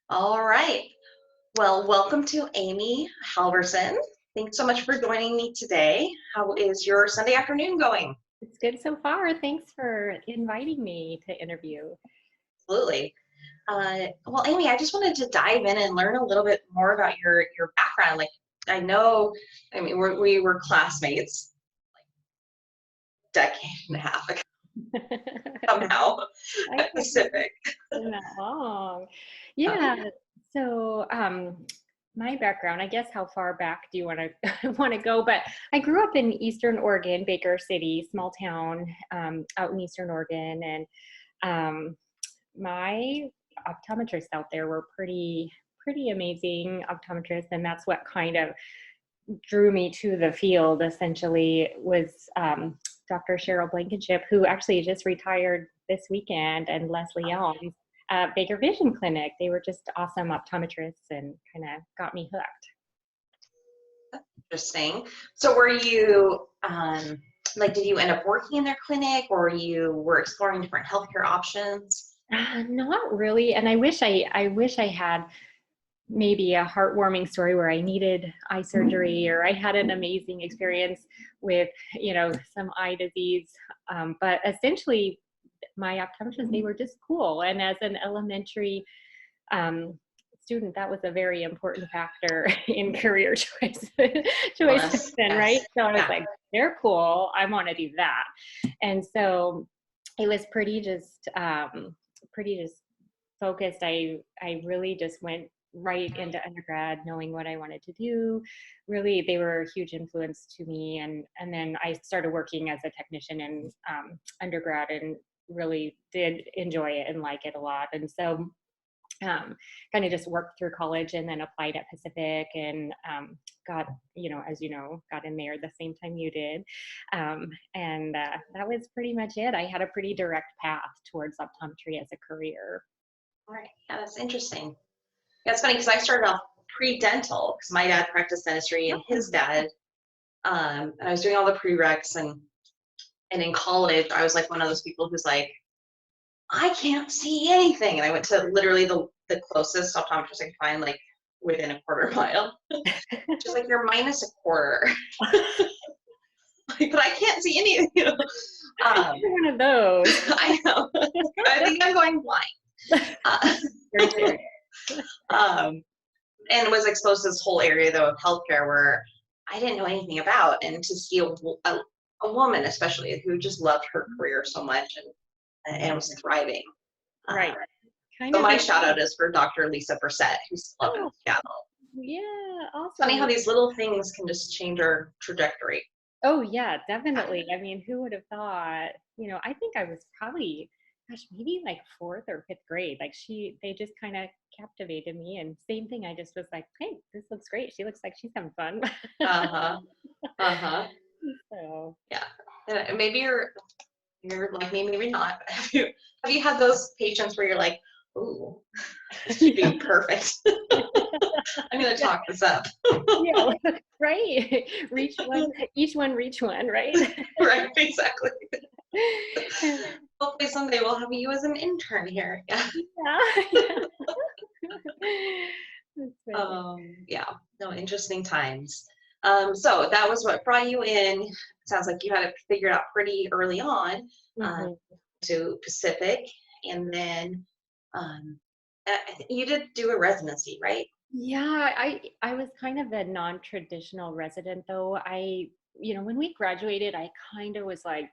All right. Well, welcome to Amy Halvorson. Thanks so much for joining me today. How is your Sunday afternoon going? It's good so far. Thanks for inviting me to interview. Absolutely. Well, Amy, I just wanted to dive in and learn a little bit more about your background. Like, I know, I mean, we were classmates a decade and a half ago somehow I at can't believe Pacific. it's been that long. Uh, Yeah. So, my background, I guess, how far back do you want to want to go? But I grew up in Eastern Oregon, Baker City, small town out in Eastern Oregon, and um, my optometrists out there were pretty amazing optometrists, and that's what kind of drew me to the field essentially was Dr. Cheryl Blankenship, who actually just retired this weekend, and Leslie Elms at Baker Vision Clinic. They were just awesome optometrists and kind of got me hooked. Interesting. So, were you like, did you end up working in their clinic, or you were exploring different healthcare options? Not really, and I wish I had maybe a heartwarming story where I needed eye surgery or I had an amazing experience with, some eye disease. But essentially, my optometrists, they were just cool. And as an elementary um, student, that was a very important factor in career choices Yes, then, right? yes, So I was yeah. like, they're cool. I want to do that. And so it was pretty just focused. I really just went right into undergrad knowing what I wanted to do. Really, they were a huge influence to me. And then I started working as a technician in undergrad and really did enjoy it and like it a lot. And so kind of just worked through college and then applied at Pacific and got, as you know, got in there the same time you did. And that was pretty much it. I had a pretty direct path towards optometry as a career. All right. Yeah, that's interesting. Yeah, it's funny because I started off pre-dental because my dad practiced dentistry and his dad, and I was doing all the prereqs and in college I was like one of those people who's like, I can't see anything. And I went to literally the closest optometrist I could find, like within a quarter mile. Just like, you're minus a quarter. Like, but I can't see anything. You're one of those. I know. I think I'm going blind. Very serious. Um, and was exposed to this whole area though of healthcare where I didn't know anything about, and to see a woman especially who just loved her career so much and was thriving. Right. Uh, Kind so of. my shout out is for Dr. Lisa Brissett, who's still up in Oh, Seattle. yeah. It's funny how Awesome. these little things can just change our trajectory. Oh, yeah, definitely. I mean, who would have thought? I think I was probably, gosh, maybe like fourth or fifth grade. Like they just kind of captivated me. And same thing, I just was like, hey, this looks great. She looks like she's having fun. Uh-huh. Uh-huh. So, Yeah. And maybe you're like me, maybe not. Have you had those patients where you're like, ooh, this should be yeah, perfect. I'm gonna talk this up. yeah, right. Reach one, each one reach one, right? Right, exactly. Hopefully someday we'll have you as an intern here. Yeah. Yeah, yeah. That's funny. Yeah. No, interesting times. So that was what brought you in. Sounds like you had it figured out pretty early on, um, Mhm. to Pacific, and then you did do a residency, right? Yeah, I was kind of a non-traditional resident though. When we graduated, I kind of was like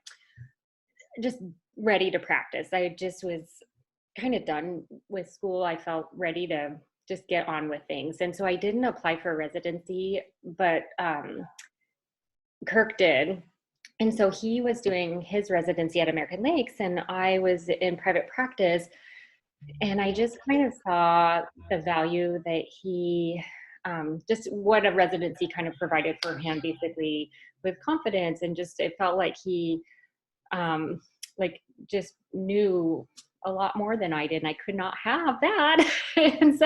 just ready to practice. I just was kind of done with school. I felt ready to just get on with things. And so I didn't apply for residency, but Kirk did. And so he was doing his residency at American Lakes, and I was in private practice. And I just kind of saw the value that just what a residency kind of provided for him, basically with confidence, and just it felt like he, um, like just knew a lot more than I did, and I could not have that. And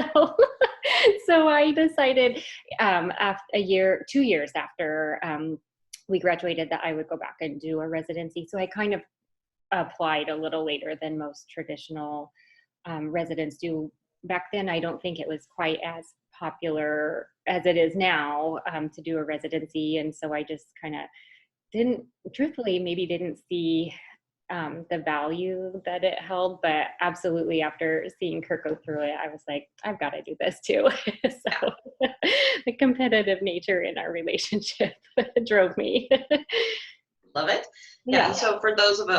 so I decided after 2 years after we graduated that I would go back and do a residency. So I kind of applied a little later than most traditional residents do, back then, I don't think it was quite as popular as it is now, to do a residency. And so I just kind of truthfully, maybe didn't see the value that it held, but absolutely after seeing Kirk go through it, I was like, I've got to do this too. So the competitive nature in our relationship drove me. Love it. Yeah. Yeah. And so for those of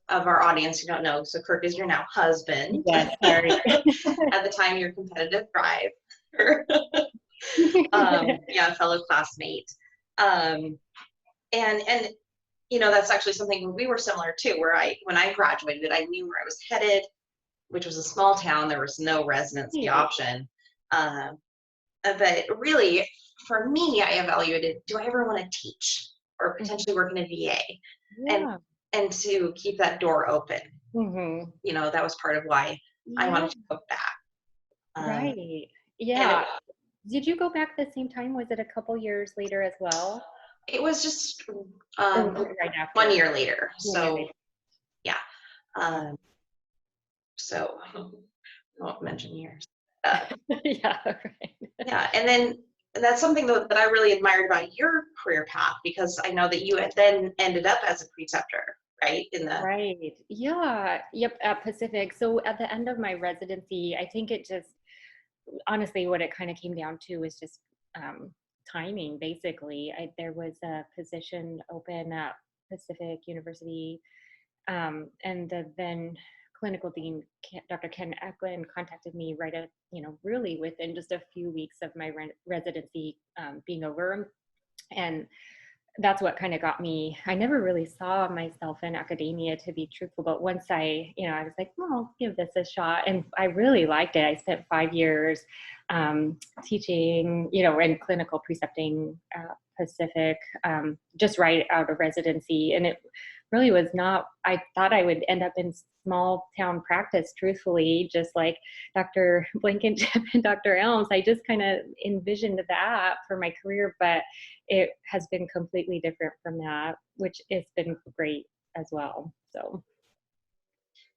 our audience who don't know, so Kirk is your now husband. Yes, sorry. At the time, your competitive driver. Yeah, fellow classmate. And you know, that's actually something we were similar to, where when I graduated, I knew where I was headed, which was a small town. There was no residency option. But really, for me, I evaluated, do I ever want to teach or potentially work in a VA? Yeah. And to keep that door open. Mm-hmm. You know, that was part of why I wanted to go back. Right. Yeah. Did you go back the same time? Was it a couple years later as well? It was just Right after. 1 year later. So, later. yeah. So, I won't mention years. Yeah. Right. Yeah. And then that's something that I really admired about your career path, because I know that you had then ended up as a preceptor, right? Right. Yeah. Yep. At Pacific. So at the end of my residency, I think it just, honestly, what it kind of came down to was just timing, basically. There was a position open at Pacific University, and the then clinical dean, Dr. Ken Eklund, contacted me right at, really within just a few weeks of my residency being over. And that's what kind of got me. I never really saw myself in academia, to be truthful, but once I was like, well, I'll give this a shot. And I really liked it. I spent 5 years teaching, and clinical precepting Pacific, just right out of residency. And it really was not, I thought I would end up in small town practice, truthfully, just like Dr. Blankenship and Dr. Elms. I just kind of envisioned that for my career, but it has been completely different from that, which has been great as well. So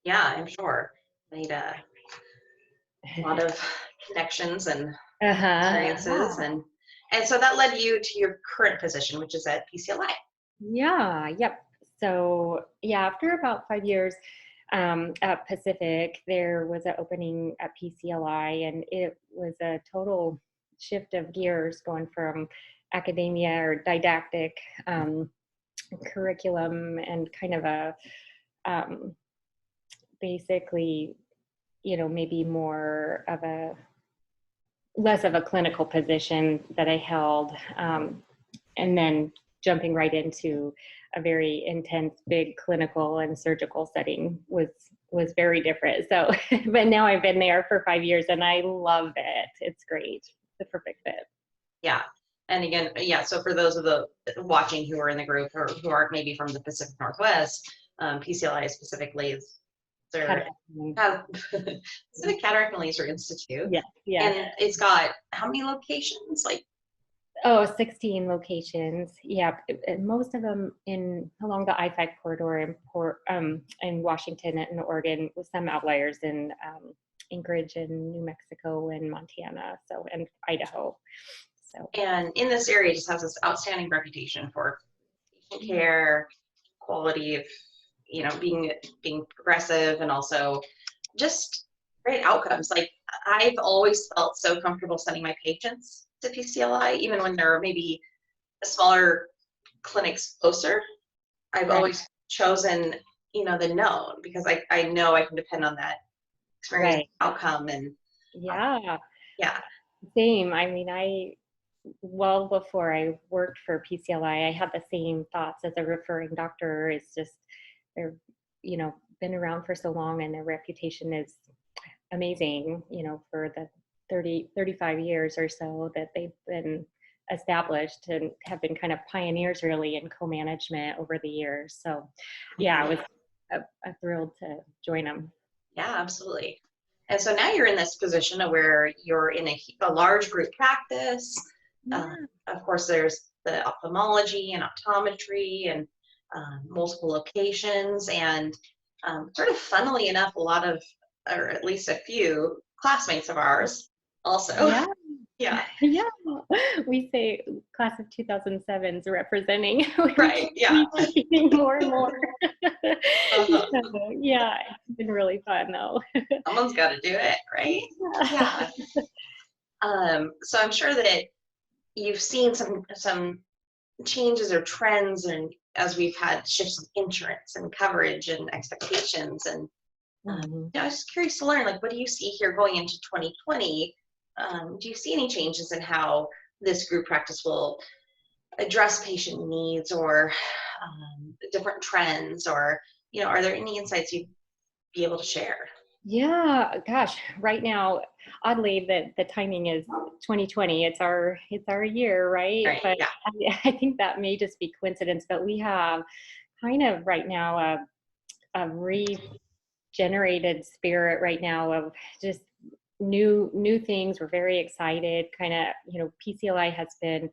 Yeah, I'm sure. Made a lot of connections and experiences. Yeah. And so that led you to your current position, which is at PCLI. Yeah. Yep. So yeah, after about 5 years at Pacific, there was an opening at PCLI, and it was a total shift of gears, going from academia or didactic curriculum and kind of a basically, maybe more of less of a clinical position that I held, and then jumping right into a very intense, big clinical and surgical setting was very different. So, but now I've been there for 5 years and I love it. It's great. It's the perfect fit. Yeah. And again, yeah, so for those of the watching who are in the group or who aren't maybe from the Pacific Northwest, PCLI specifically is their Pacific Cataract and Laser Institute. Yeah. Yeah. And it's got how many locations? 16 locations. Yeah, most of them along the I-5 corridor in Washington and Oregon, with some outliers in Anchorage and New Mexico and Montana, and Idaho. So. And in this area, it just has this outstanding reputation for patient care, quality of, being progressive, and also just great outcomes. Like, I've always felt so comfortable sending my patients to PCLI, even when there are maybe smaller clinics closer. I've always chosen, the known, because I know I can depend on that experience outcome. And yeah. Same. I mean, well before I worked for PCLI, I had the same thoughts as a referring doctor. It's just they're, been around for so long, and their reputation is amazing, for the 35 years or so that they've been established, and have been kind of pioneers really in co-management over the years. So yeah, I was a thrilled to join them. Yeah, absolutely. And so now you're in this position of where you're in a large group practice. Of course, there's the ophthalmology and optometry and multiple locations, and sort of funnily enough, a lot of or at least a few classmates of ours also. Yeah. Yeah, Yeah. We say class of 2007s representing. right. Yeah. We keep getting more and more. Uh, So, yeah, it's been really fun though. someone's got to do it, right? Yeah. Yeah. So I'm sure that you've seen some changes or trends, and as we've had shifts in insurance and coverage and expectations, and Mhm. I was just curious to learn, like, what do you see here going into 2020? Do you see any changes in how this group practice will address patient needs, or different trends, or are there any insights you'd be able to share? Yeah, gosh, right now, oddly, the timing is 2020. It's our year, right? Right. But Yeah. I think that may just be coincidence. But we have kind of right now a regenerated spirit right now of just new things. We're very excited. Kind of, PCLI has been,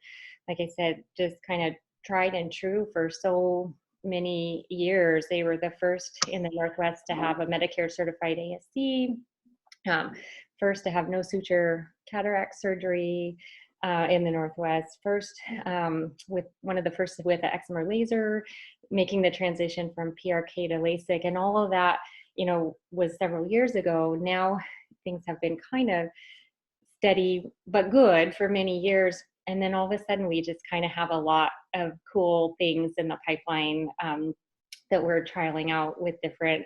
like I said, just kind of tried and true for so many years. They were the first in the Northwest to have a Medicare certified ASC, um, first to have no suture cataract surgery in the Northwest, first with one of the first with the excimer laser, making the transition from PRK to LASIK, and all of that, was several years ago. Now things have been kind of steady but good for many years. And then all of a sudden, we just kind of have a lot of cool things in the pipeline that we're trialing out with different,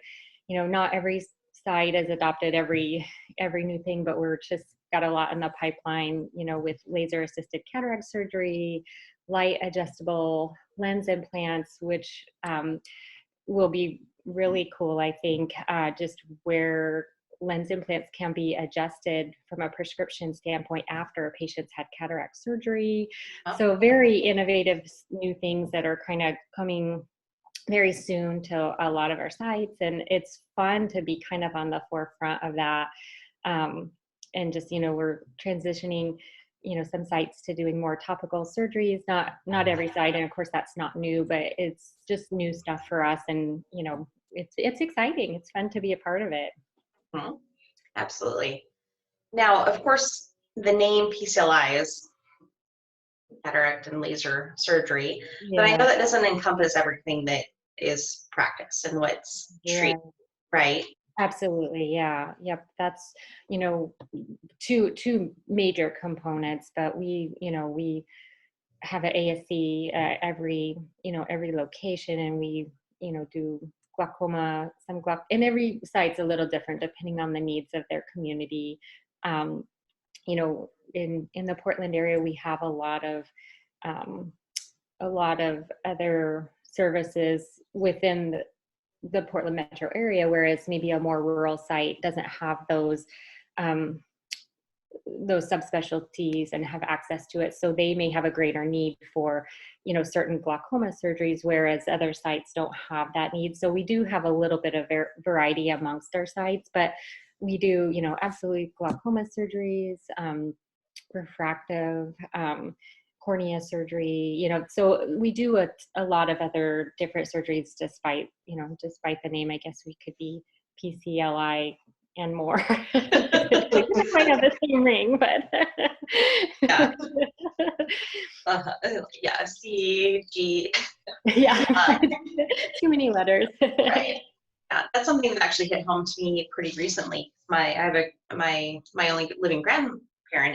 not every site has adopted every new thing, but we're just got a lot in the pipeline, with laser assisted cataract surgery, light adjustable lens implants, which will be really cool, I think, just where lens implants can be adjusted from a prescription standpoint after a patient's had cataract surgery. Oh, So very innovative new things that are kind of coming very soon to a lot of our sites, and it's fun to be kind of on the forefront of that. And just, we're transitioning, some sites to doing more topical surgeries, not every site, and of course that's not new, but it's just new stuff for us. And it's exciting, it's fun to be a part of it. mhm. Absolutely. Now, of course, the name PCLI is cataract and laser surgery, but I know Yeah, that doesn't encompass everything that is practice and what's treated, yeah, right? absolutely. Yeah, yep, that's, two major components, but we have an ASC every location, and we do glaucoma, and every site's a little different depending on the needs of their community. um, in the Portland area, we have um, a lot of other services within the Portland metro area, whereas maybe a more rural site doesn't have um, those subspecialties and have access to it. So they may have a greater need for, certain glaucoma surgeries, whereas other sites don't have that need. So we do have a little bit of variety amongst our sites, but we do, absolutely glaucoma surgeries, refractive, cornea surgery, so we do a lot of other different surgeries despite the name. I guess we could be PCLI and more. We didn't quite have the same ring, but Yeah. Yeah. C, G. yeah, Uh, too many letters. right. Yeah, that's something that actually hit home to me pretty recently. I have my only living grandparent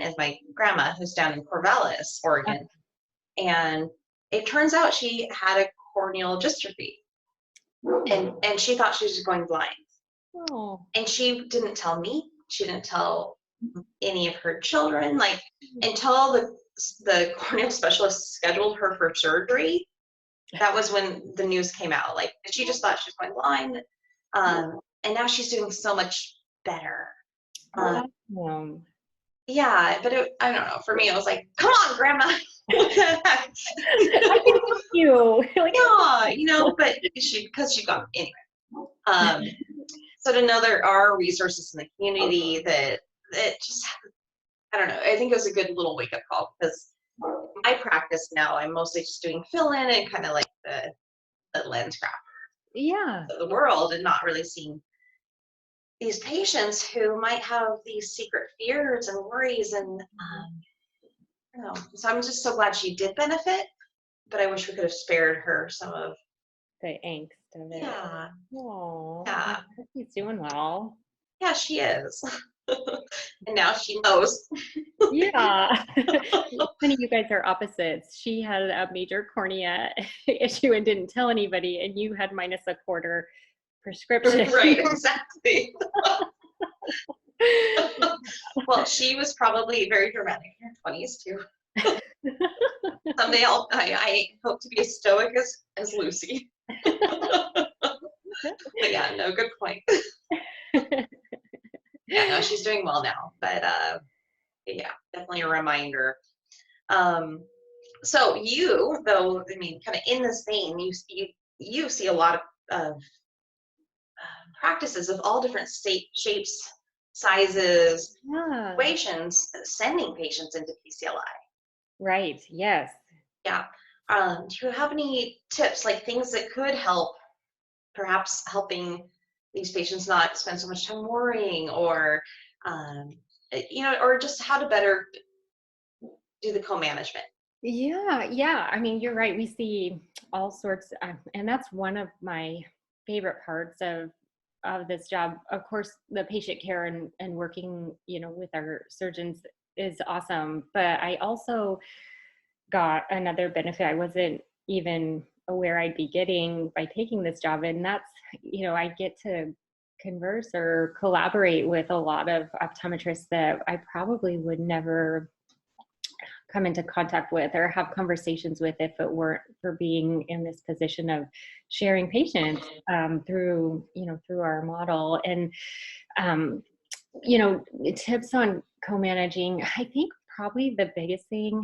is my grandma, who's down in Corvallis, Oregon, and it turns out she had a corneal dystrophy, and she thought she was going blind, Oh, and she didn't tell me. She didn't tell any of her children, like, until the corneal specialist scheduled her for surgery. That was when the news came out. Like, she just thought she was going blind, and now she's doing so much better. Um, awesome. yeah, but I don't know. For me, it was like, come on, grandma. What the heck? I can help you. Like, Yeah, but because she got anyway. Um, so to know there are resources in the community that just, I don't know. I think it was a good little wake up call, because my practice now, I'm mostly just doing fill in and kind of like the lens craft yeah. of the world, and not really seeing these patients who might have these secret fears and worries and you know, so I'm just so glad she did benefit, but I wish we could have spared her some of The angst of it. yeah, Oh, yeah, he's doing well. yeah, she is. And now she knows. Yeah. It's funny, you guys are opposites. She had a major cornea issue and didn't tell anybody, and you had minus a quarter prescription. Right, exactly. Well, she was probably very dramatic in her 20s too. Someday I hope to be as stoic as Lucy. But yeah, no, good point. Yeah, no, she's doing well now. But yeah, definitely a reminder. Um, so you, though, I mean, kind of in this vein, you see a lot of practices of all different shapes, sizes, Yeah. situations, sending patients into PCLI. Right. Yes. Yeah. Do you have any tips, like things that could help, perhaps helping these patients not spend so much time worrying, or you know, or just how to better do the co-management? Yeah, yeah. I mean, you're right. We see all sorts, and that's one of my favorite parts of this job. Of course, the patient care and working, with our surgeons is awesome. But I also got another benefit I wasn't even aware I'd be getting by taking this job, and that's, I get to converse or collaborate with a lot of optometrists that I probably would never come into contact with or have conversations with if it weren't for being in this position of sharing patients through our model. And um, tips on co-managing, I think probably the biggest thing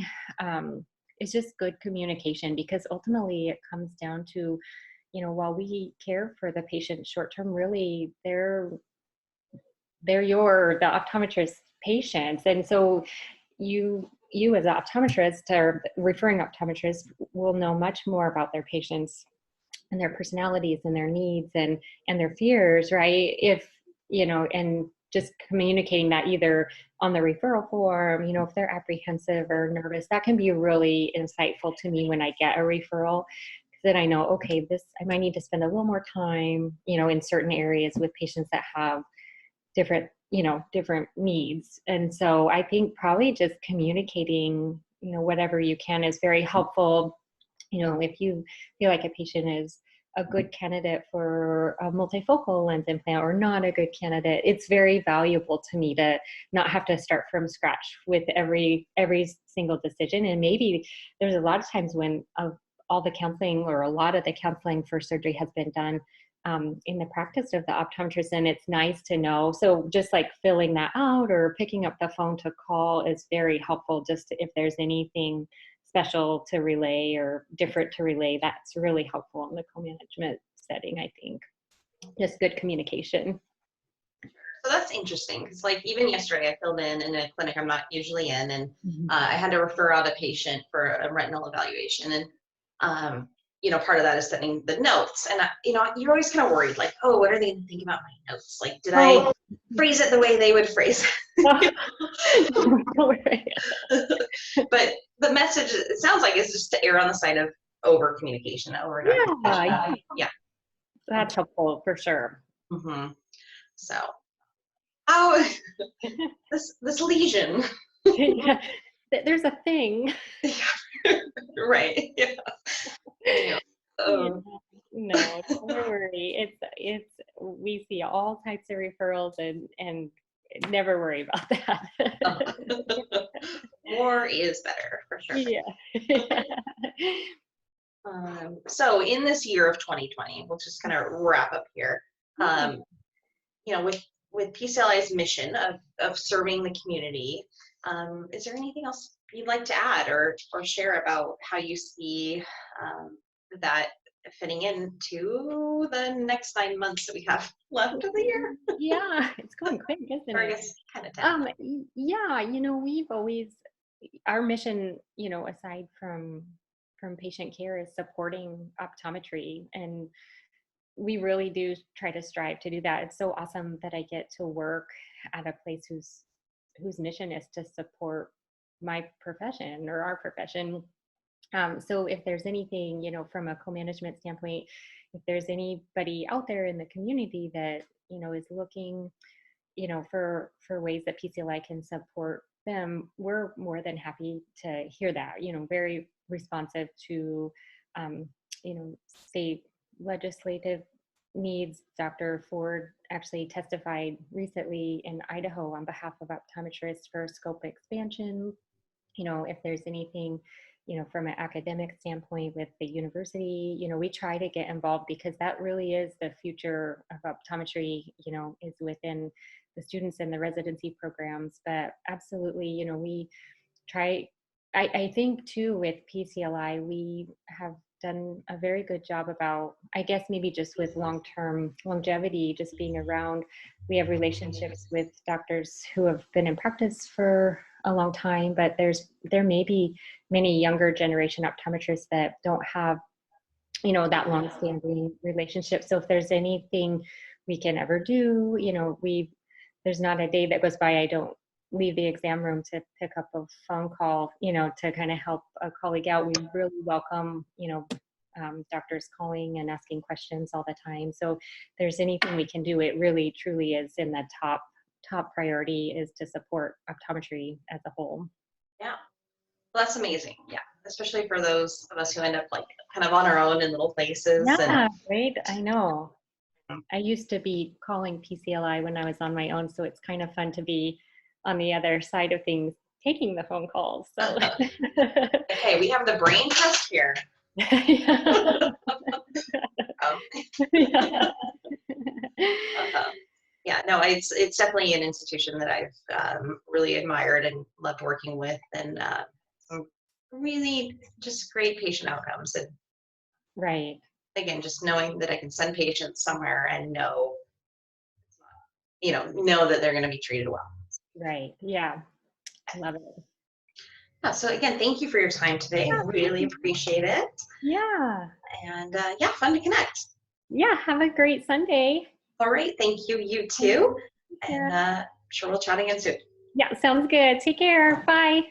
is just good communication, because ultimately it comes down to, while we care for the patient short term, really the optometrist patients. And so you as an optometrist or referring optometrist will know much more about their patients and their personalities and their needs and their fears, right? If and just communicating that either on the referral form, if they're apprehensive or nervous, that can be really insightful to me when I get a referral, because then I know, okay, this I might need to spend a little more time, in certain areas with patients that have different needs. And so I think probably just communicating, whatever you can is very helpful. If you feel like a patient is a good candidate for a multifocal lens implant or not a good candidate, it's very valuable to me to not have to start from scratch with every single decision. And maybe there's a lot of times when all the counseling or a lot of the counseling for surgery has been done in the practice of the optometrist, and it's nice to know. So just like filling that out or picking up the phone to call is very helpful. Just if there's anything special to relay or different to relay, that's really helpful in the co-management setting, I think. Just good communication. So that's interesting, because like even yesterday I filled in a clinic I'm not usually in, and I had to refer out a patient for a retinal evaluation, and part of that is sending the notes, and you're always kind of worried, like, oh, what are they going to think about my notes? Like, did I phrase it the way they would phrase it? But the message, it sounds like, is just to err on the side of over communication, over documentation. Yeah, that's helpful for sure. Mm-hmm. So how this lesion? Yeah. There's a thing. Right. Yeah. Yeah. No, don't worry. It's we see all types of referrals and never worry about that. More is better, for sure. Yeah. So in this year of 2020, we'll just kind of wrap up here. With PCLI's mission of serving the community, is there anything else you'd like to add or share about how you see that fitting into the next 9 months that we have left of the year? Yeah, it's going quick, isn't Or I it? guess kind of 10. Yeah, we've always, our mission, aside from patient care, is supporting optometry. And we really do try to strive to do that. It's so awesome that I get to work at a place whose mission is to support my profession or our profession. So if there's anything, from a co-management standpoint, if there's anybody out there in the community that, is looking, for ways that PCLI can support them, we're more than happy to hear that, very responsive to, state legislative needs. Dr. Ford actually testified recently in Idaho on behalf of optometrists for scope expansion. If there's anything, from an academic standpoint with the university, we try to get involved because that really is the future of optometry, is within the students in the residency programs. But absolutely, we try, I think too, with PCLI, we have done a very good job about, I guess maybe just with long-term longevity, just being around. We have relationships with doctors who have been in practice for a long time, but there may be many younger generation optometrists that don't have, that long-standing relationship. So if there's anything we can ever do, there's not a day that goes by I don't leave the exam room to pick up a phone call, to kind of help a colleague out. We really welcome, doctors calling and asking questions all the time. So if there's anything we can do, it really truly is in the top priority, is to support optometry as a whole. Yeah. Well, that's amazing. Yeah. Especially for those of us who end up like kind of on our own in little places. Yeah, right. I know. I used to be calling PCLI when I was on my own, so it's kind of fun to be on the other side of things, taking the phone calls. So okay, we have the brain trust here. Yeah. Yeah. Yeah, no, it's definitely an institution that I've really admired and loved working with, and some really just great patient outcomes. And Right. again, just knowing that I can send patients somewhere and know that they're going to be treated well. Right. Yeah. I love it. Yeah, so again, thank you for your time today. Yeah, Really appreciate it. Yeah. And yeah, fun to connect. Yeah. Have a great Sunday. All right, thank you. You too. Yeah. And I'm sure we'll chat again soon. Yeah. Sounds good. Take care. Bye.